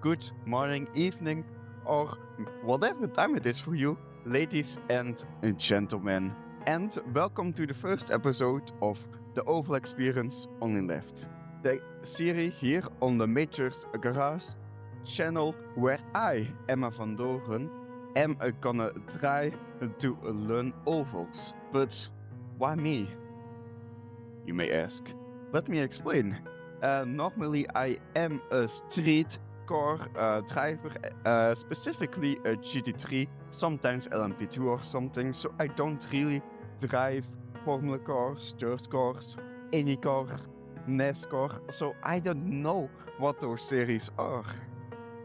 good morning, evening, or whatever time it is for you, ladies and gentlemen. And welcome to the first episode of the Oval Experience Only Left, the series here on the Majors Garage channel where I, Emma van Doren, am gonna try to learn ovals. But why me? You may ask. Let me explain. Normally, I am a street car driver, specifically a GT3, sometimes LMP2 or something, so I don't really drive Formula cars, dirt cars, any car, NASCAR, so I don't know what those series are.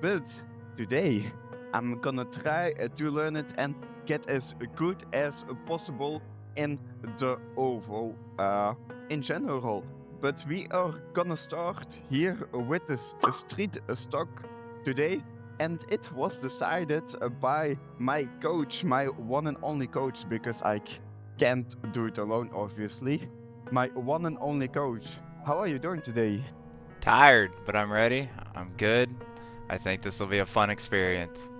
But today, I'm gonna try to learn it and get as good as possible in the oval in general. But we are gonna start here with this street stock today, and it was decided by my coach, my one and only coach, because I can't do it alone, obviously. My one and only coach. How are you doing today? Tired, but I'm ready. I'm good. I think this will be a fun experience.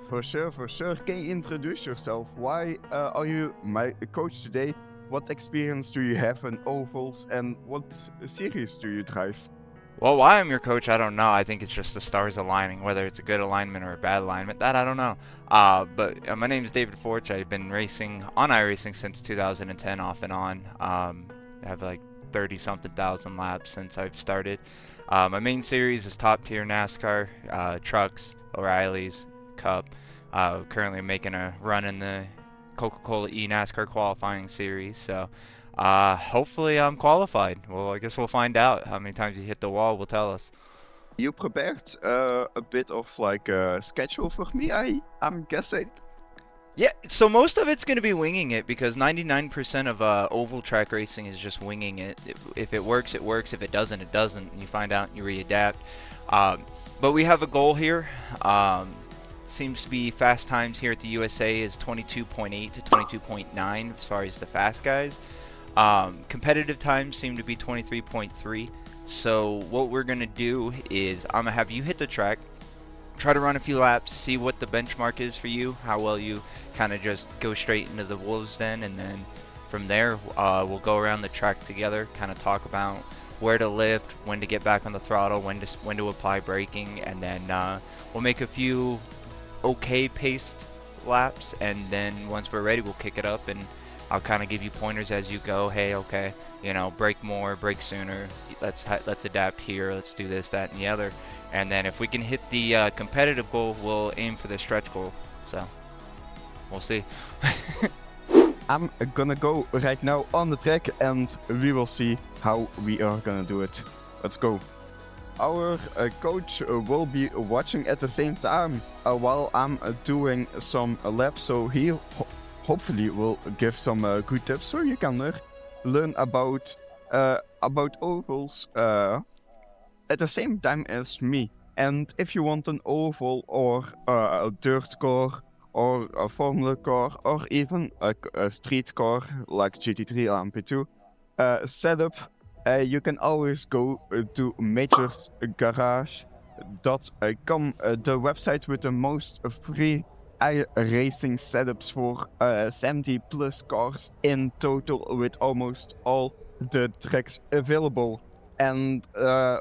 For sure, for sure. Can you introduce yourself? Why are you my coach today? What experience do you have in ovals and what series do you drive? Well, why I'm your coach, I don't know. I think it's just the stars aligning, whether it's a good alignment or a bad alignment. That I don't know. But my name is David Forge. I've been racing on iRacing since 2010, off and on. I have like 30-something thousand laps since I've started. My main series is top tier NASCAR, trucks, O'Reilly's, Cup. Currently making a run in the Coca-Cola eNASCAR qualifying series, so hopefully I'm qualified. Well, I guess we'll find out. How many times you hit the wall will tell us. You prepared a bit of like a schedule for me, I'm guessing. Yeah, so most of it's going to be winging it because 99% of oval track racing is just winging it. If it works, it works. If it doesn't, it doesn't. You find out and you readapt. But we have a goal here. Seems to be fast times here at the USA is 22.8 to 22.9 as far as the fast guys. Competitive times seem to be 23.3. So what we're going to do is I'm going to have you hit the track, try to run a few laps, see what the benchmark is for you, how well you kind of just go straight into the wolves den, and then from there we'll go around the track together, kind of talk about where to lift, when to get back on the throttle, when to apply braking, and then we'll make a few okay paced laps, and then once we're ready we'll kick it up and I'll kind of give you pointers as you go. Hey, okay, brake more, brake sooner, let's adapt here, let's do this, that, and the other. And then if we can hit the competitive goal, we'll aim for the stretch goal. So we'll see. I'm gonna go right now on the track and we will see how we are gonna do it. Let's go. Our coach will be watching at the same time while I'm doing some laps, so he hopefully will give some good tips so you can learn about ovals at the same time as me. And if you want an oval or a dirt car or a Formula car or even a street car like GT3 or MP2 setup, you can always go to majorsgarage.com, the website with the most free iRacing setups for 70 plus cars in total, with almost all the tracks available. And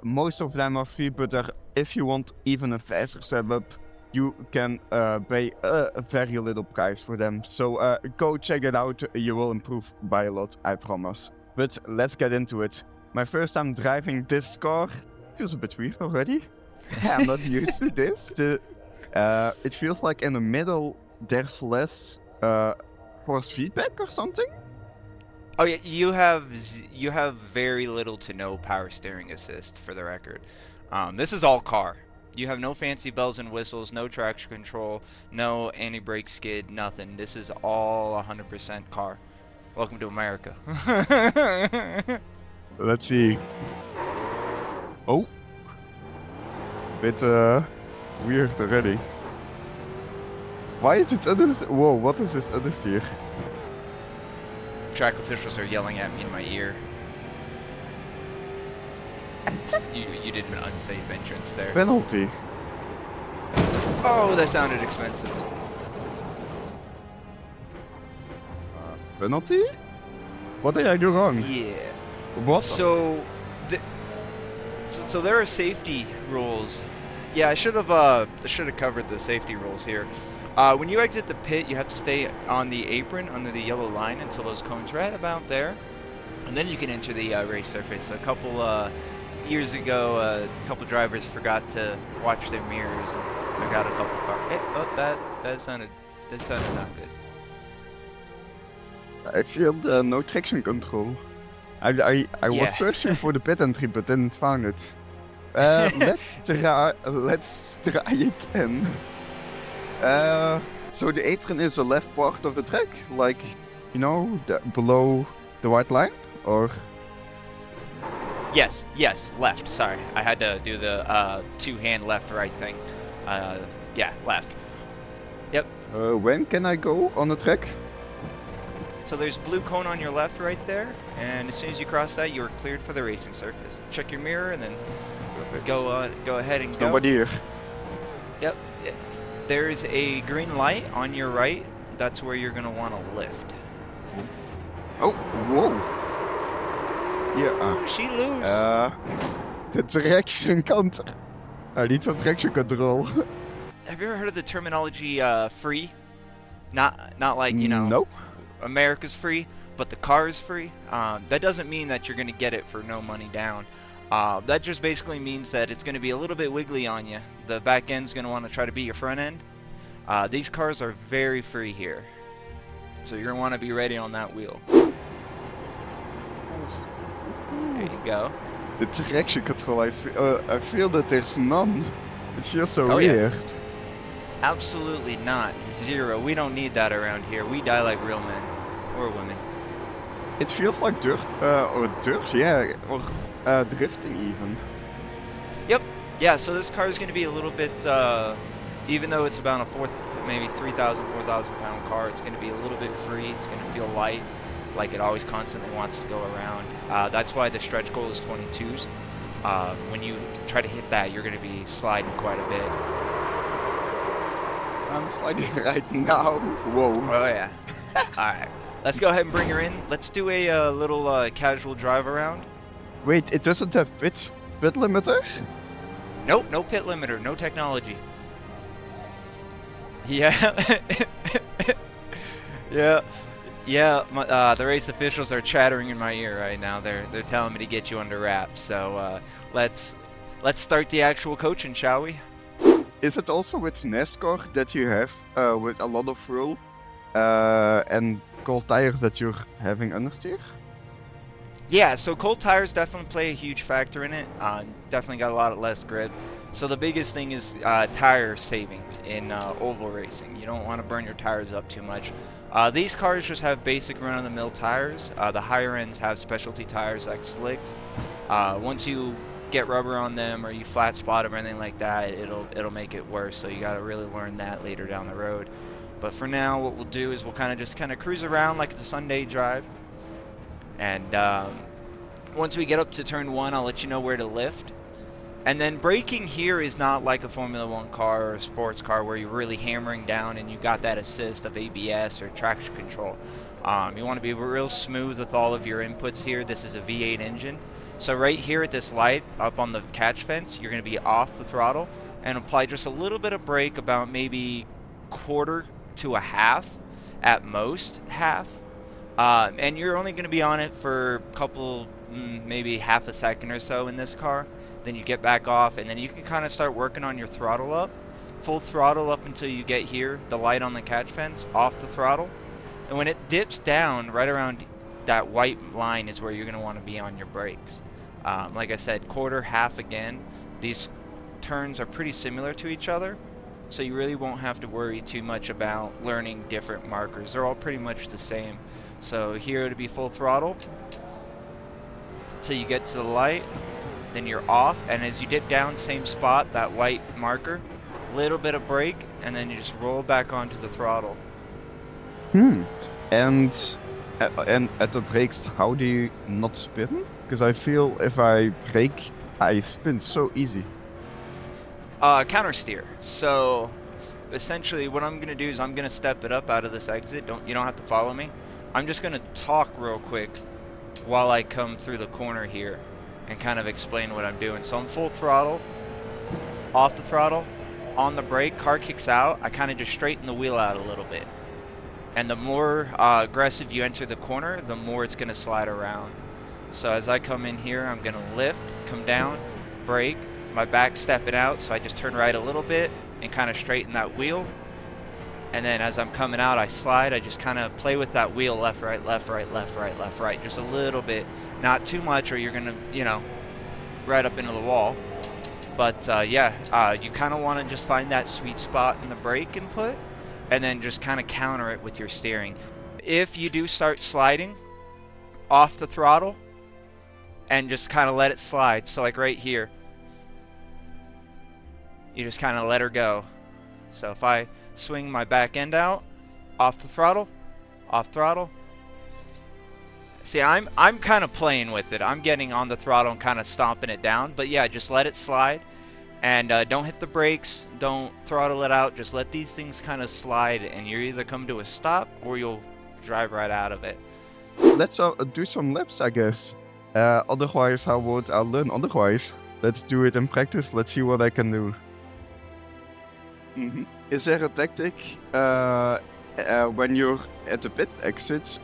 most of them are free, but if you want even a faster setup, you can pay a very little price for them. So go check it out, you will improve by a lot, I promise. But let's get into it. My first time driving this car feels a bit weird already. I'm not used to this. It feels like in the middle there's less force feedback or something. Oh yeah, you have very little to no power steering assist, for the record. This is all car. You have no fancy bells and whistles, no traction control, no anti-brake skid, nothing. This is all 100% car. Welcome to America. Let's see. Oh. Bit weird already. Why is it understeer? Whoa, what is this understeer? Track officials are yelling at me in my ear. You did an unsafe entrance there. Penalty. Oh, that sounded expensive. Penalty? What did I do wrong? Yeah. What? So there are safety rules. Yeah, I should have covered the safety rules here. When you exit the pit, you have to stay on the apron under the yellow line until those cones right about there, and then you can enter the race surface. A couple years ago, a couple drivers forgot to watch their mirrors and took out a couple cars. Hey, oh, that sounded not good. I feel no traction control. I was searching for the pit entry but didn't find it. Let's try again. So the apron is the left part of the track, like, you know, below the white line, or? Yes, left. Sorry, I had to do the two-hand left-right thing. Yeah, left. Yep. When can I go on the track? So there's blue cone on your left right there, and as soon as you cross that, you're cleared for the racing surface. Check your mirror and then go ahead and go. Nobody here. Yep. There's a green light on your right. That's where you're going to want to lift. Oh, whoa. Yeah. She lose. The traction control. I need some traction control. Have you ever heard of the terminology free? Not like, you know. Nope. America's free, but the car is free. That doesn't mean that you're going to get it for no money down. That just basically means that it's going to be a little bit wiggly on you. The back end's going to want to try to beat your front end. These cars are very free here, so you're going to want to be ready on that wheel. There you go. The traction control, I feel that there's none. It feels so weird. Yeah. Absolutely not. Zero. We don't need that around here. We die like real men. Or women. It feels like dirt, or drifting even. Yep. Yeah, so this car is going to be a little bit, even though it's about a maybe 3,000, 4,000 pound car, it's going to be a little bit free. It's going to feel light, like it always constantly wants to go around. That's why the stretch goal is 22s. When you try to hit that, you're going to be sliding quite a bit. I'm sliding right now. Whoa. Oh, yeah. Alright. Let's go ahead and bring her in. Let's do a little casual drive around. Wait, it doesn't have pit limiter? Nope, no pit limiter, no technology. Yeah. Yeah, the race officials are chattering in my ear right now. They're telling me to get you under wraps. So let's start the actual coaching, shall we? Is it also with NASCAR that you have with a lot of roll and cold tires that you're having understeer? Yeah, so cold tires definitely play a huge factor in it. Definitely got a lot less grip. So the biggest thing is tire saving in oval racing. You don't want to burn your tires up too much. These cars just have basic run-of-the-mill tires. The higher ends have specialty tires like slicks. Once you get rubber on them or you flat spot them or anything like that, it'll make it worse. So you got to really learn that later down the road. But for now, what we'll do is we'll kind of cruise around like it's a Sunday drive. And once we get up to turn 1, I'll let you know where to lift. And then braking here is not like a Formula 1 car or a sports car where you're really hammering down and you got that assist of ABS or traction control. You want to be real smooth with all of your inputs here. This is a V8 engine. So right here at this light up on the catch fence, you're going to be off the throttle and apply just a little bit of brake, about maybe quarter to a half, at most half. And you're only going to be on it for a couple, maybe half a second or so in this car. Then you get back off, and then you can kind of start working on your throttle up. Full throttle up until you get here, the light on the catch fence, off the throttle. And when it dips down, right around that white line is where you're going to want to be on your brakes. Like I said, quarter, half again. These turns are pretty similar to each other, so you really won't have to worry too much about learning different markers. They're all pretty much the same. So here to be full throttle till you get to the light, then you're off, and as you dip down, same spot, that white marker, little bit of brake, and then you just roll back onto the throttle. And at the brakes, how do you not spin? Because I feel if I brake, I spin so easy. Counter steer. So essentially what I'm gonna do is I'm gonna step it up out of this exit. You don't have to follow me. I'm just gonna talk real quick while I come through the corner here and kind of explain what I'm doing. So I'm full throttle, off the throttle, on the brake, car kicks out. I kind of just straighten the wheel out a little bit. And the more aggressive you enter the corner, the more it's gonna slide around. So as I come in here, I'm gonna lift, come down, brake, my back stepping out, so I just turn right a little bit and kind of straighten that wheel. And then as I'm coming out, I slide. I just kind of play with that wheel, left, right, left, right, left, right, left, right, just a little bit. Not too much, or you're gonna, you know, right up into the wall. But yeah, you kind of want to just find that sweet spot in the brake input, and then just kind of counter it with your steering. If you do start sliding off the throttle, and just kind of let it slide, so like right here, you just kind of let her go. So if I swing my back end out, off the throttle, off throttle. See, I'm kind of playing with it. I'm getting on the throttle and kind of stomping it down. But yeah, just let it slide, and don't hit the brakes. Don't throttle it out. Just let these things kind of slide, and you either come to a stop or you'll drive right out of it. Let's do some laps, I guess. Otherwise, how would I learn otherwise? Let's do it in practice. Let's see what I can do. Is there a tactic when you're at the pit exit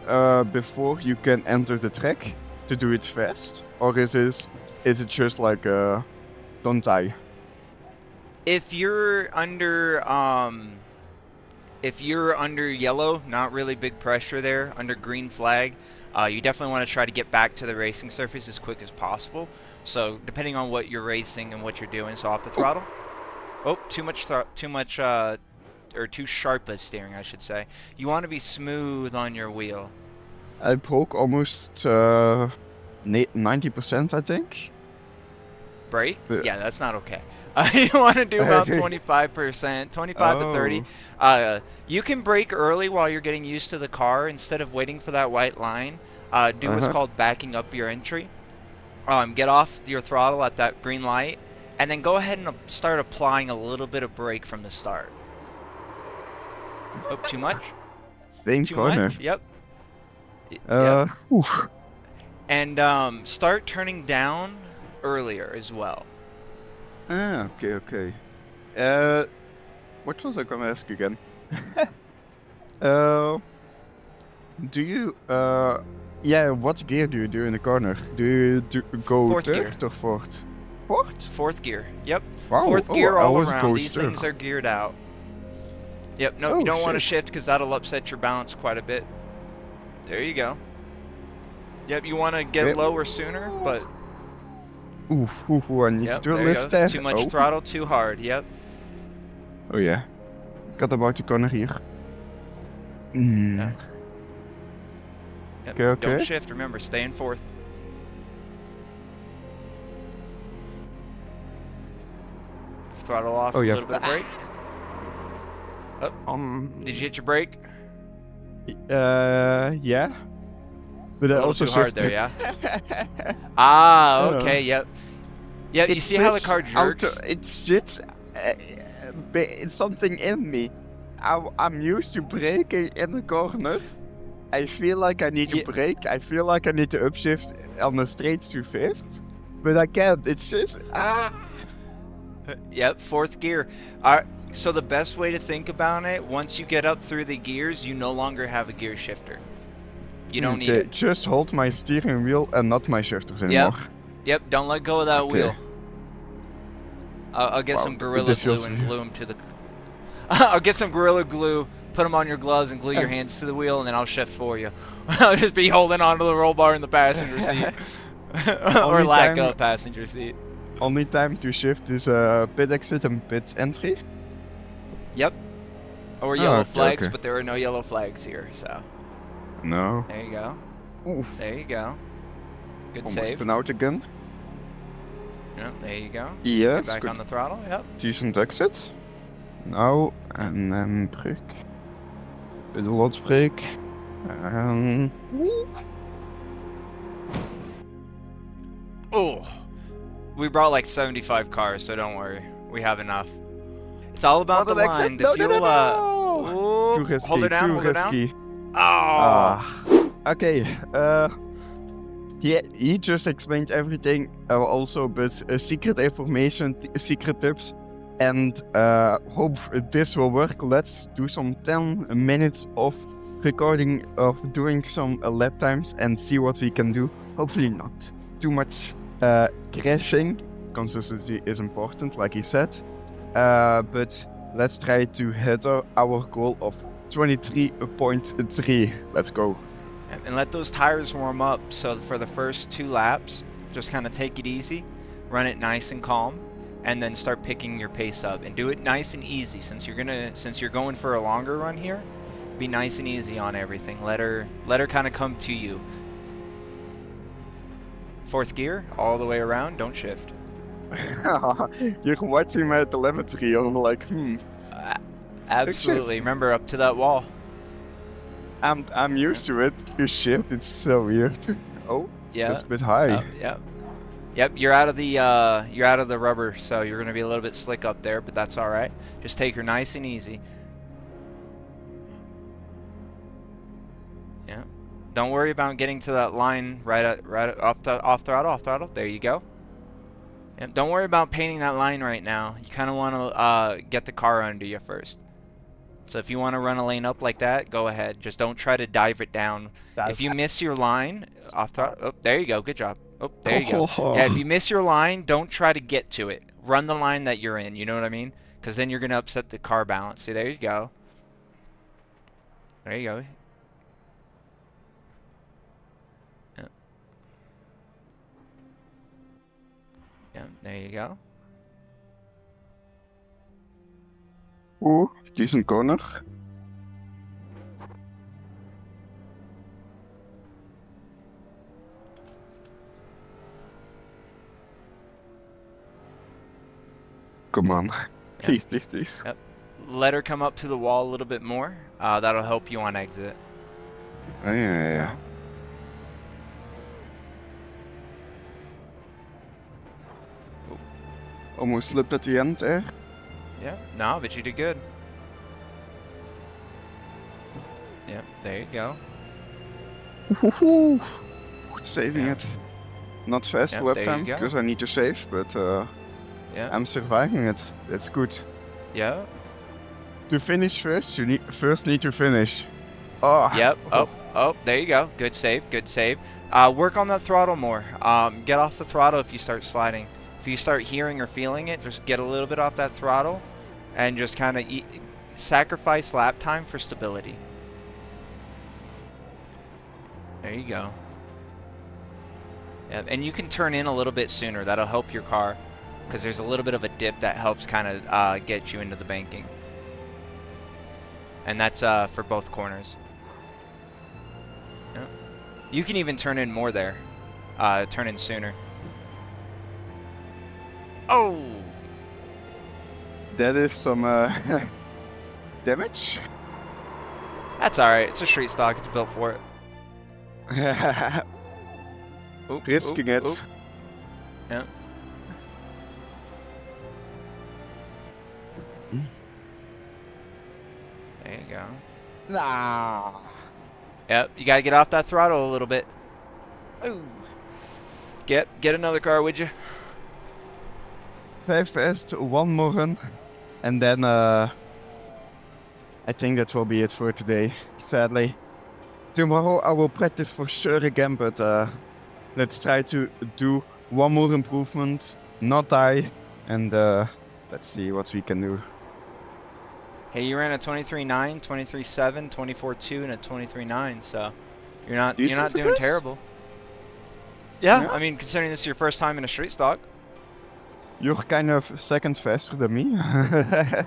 before you can enter the track to do it fast? Or is it just like don't die? If you're under yellow, not really big pressure there, under green flag, you definitely want to try to get back to the racing surface as quick as possible. So depending on what you're racing and what you're doing, so off the throttle. Oh, too sharp of steering, I should say. You want to be smooth on your wheel. I broke almost 90%, I think. Brake? Yeah, that's not okay. You want to do about 25%, 25 to 30. You can brake early while you're getting used to the car instead of waiting for that white line. Do what's called backing up your entry. Get off your throttle at that green light, and then go ahead and start applying a little bit of brake from the start. Oh, too much? Same Too corner. much? Yep. Yep. And start turning down earlier as well. Okay. What was I gonna ask again? Do you, what gear do you do in the corner? Do you go Fourth gear. third or fourth? Fourth? Fourth gear. Yep. Wow. Fourth gear I all always around. go These third. things are geared out. Yep. No, Oh, you don't want to shit. shift because that'll upset your balance quite a bit. There you go. Yep. You want to get Yep. lower sooner, but I need yep. to do a There you lift go. there. Too much throttle, too hard. Yep. Oh yeah. Got about the corner here. Yeah. Yep. Okay. Don't shift. Remember, stay in fourth. Throttle off Oh, a yeah. little bit of brake. Did you hit your brake? Yeah. But A I little also too hard there, shifted. yeah? Ah, okay, yep. Yep, you It see how the switched car jerks? It's just it's something in me. I'm used to braking in the corner. I feel like I need to brake. I feel like I need to upshift on the straights to fifth, but I can't. It's just Yep, fourth gear. So the best way to think about it, once you get up through the gears, you no longer have a gear shifter. You don't need it. Just hold my steering wheel and not my shifters anymore. Yep, don't let go of that wheel. I'll get some Gorilla this Glue feels and weird. glue them to the... I'll get some Gorilla Glue, put them on your gloves and glue your hands to the wheel, and then I'll shift for you. I'll just be holding onto the roll bar in the passenger seat. Or lack of passenger seat. Only time to shift is pit exit and pit entry. Yep. Or yellow okay, flags, okay. but there are no yellow flags here, so... No. There you go. Oof. There you go. Good Almost save. been out again. Yep, there you go. Yes. Get back Good. on the throttle, yep. Decent exit. Now and then brake. Bit a lot brake. And Oh, we brought like 75 cars, so don't worry. We have enough. It's all about What the an exit. line. The No, fuel, Too ooh, risky, hold her down, too hold her down. risky. Oh. Okay, he just explained everything, also, but secret information, secret tips, and hope this will work. Let's do some 10 minutes of recording, of doing some lap times and see what we can do. Hopefully not too much crashing. Consistency is important, like he said, but let's try to hit our goal of 23.3. Let's go. And let those tires warm up. So for the first 2 laps, just kind of take it easy, run it nice and calm, and then start picking your pace up. And do it nice and easy. Since you're going for a longer run here, be nice and easy on everything. Let her kind of come to you. 4th gear, all the way around. Don't shift. You're watching my telemetry. I'm like, Absolutely. Remember, up to that wall. I'm used to it. You shift. It's so weird. Oh, Yeah. that's a bit high. Yep. You're out of the rubber, so you're gonna be a little bit slick up there, but that's all right. Just take her nice and easy. Yeah. Don't worry about getting to that line right off throttle. There you go. Yep. Don't worry about painting that line right now. You kind of want to get the car under you first. So if you want to run a lane up like that, go ahead. Just don't try to dive it down. If you miss your line, off throttle. Oh, there you go. Good job. Oh, there you go. Yeah, if you miss your line, don't try to get to it. Run the line that you're in. You know what I mean? Because then you're going to upset the car balance. See, there you go. There you go. Yeah. Yeah, there you go. Ooh, decent corner. Come on. Please, please, please. Yep. Let her come up to the wall a little bit more. That'll help you on exit. Oh, yeah. Almost slipped at the end there. Yeah, no, but you did good. Yep, there you go. Saving it. Not fast lap time, because I need to save, but yeah. I'm surviving it. That's good. Yeah. To finish first, you need to finish. Oh. Yep. Oh, there you go. Good save, good save. Work on that throttle more. Get off the throttle if you start sliding. If you start hearing or feeling it, just get a little bit off that throttle and just kind of sacrifice lap time for stability. There you go. Yeah, and you can turn in a little bit sooner. That'll help your car because there's a little bit of a dip that helps kind of get you into the banking. And that's for both corners. Yeah. You can even turn in more there. Turn in sooner. Oh! That is some damage. That's alright. It's a street stock. It's built for it. Risking it. Yeah. There you go. Nah. Yep, you gotta get off that throttle a little bit. Ooh. Get another car, would you? 5 fast, 1 more run, and then I think that will be it for today, sadly. Tomorrow I will practice for sure again, but let's try to do 1 more improvement, not die, and let's see what we can do. Hey, you ran a 23.9, 23.7, 24.2, and a 23.9, so you're not doing terrible. Yeah, I mean, considering this is your first time in a street stock. You're kind of seconds faster than me. Yeah,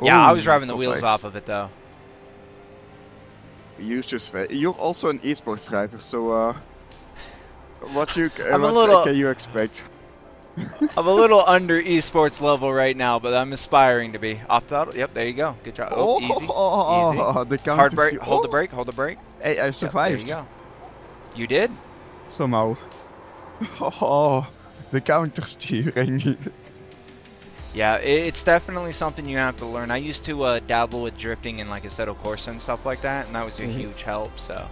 Ooh, I was driving the wheels off of it though. You're also an esports driver, so what can you expect? I'm a little under esports level right now, but I'm aspiring to be. Off throttle. Yep, there you go. Good job. Oh, easy. Easy. The Hard brake. Hold the brake. Hold the brake. Hey, I survived. Yep, there you go. You did? Somehow. Oh, the counter steering. Yeah, it's definitely something you have to learn. I used to dabble with drifting in like Assetto Corsa and stuff like that, and that was a huge help. So,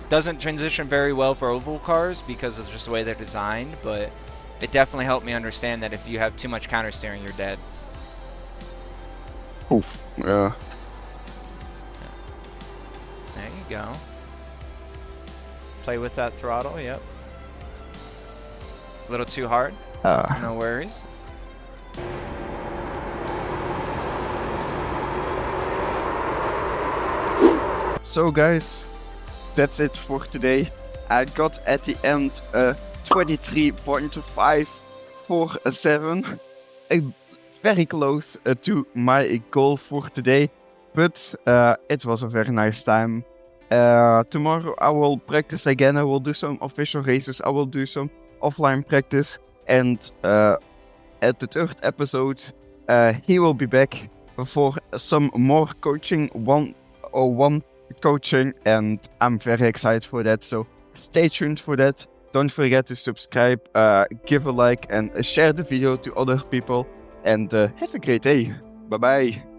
doesn't transition very well for oval cars because of just the way they're designed, but it definitely helped me understand that if you have too much counter steering, you're dead. Oof. Yeah. There you go. Play with that throttle, yep. A little too hard, no worries. So guys, that's it for today. I got at the end 23.547. Very close to my goal for today, but it was a very nice time. Tomorrow I will practice again. I will do some official races. I will do some offline practice, and at the third episode, he will be back for some more coaching, 101 coaching, and I'm very excited for that. So stay tuned for that. Don't forget to subscribe, give a like, and share the video to other people. And have a great day. Bye bye.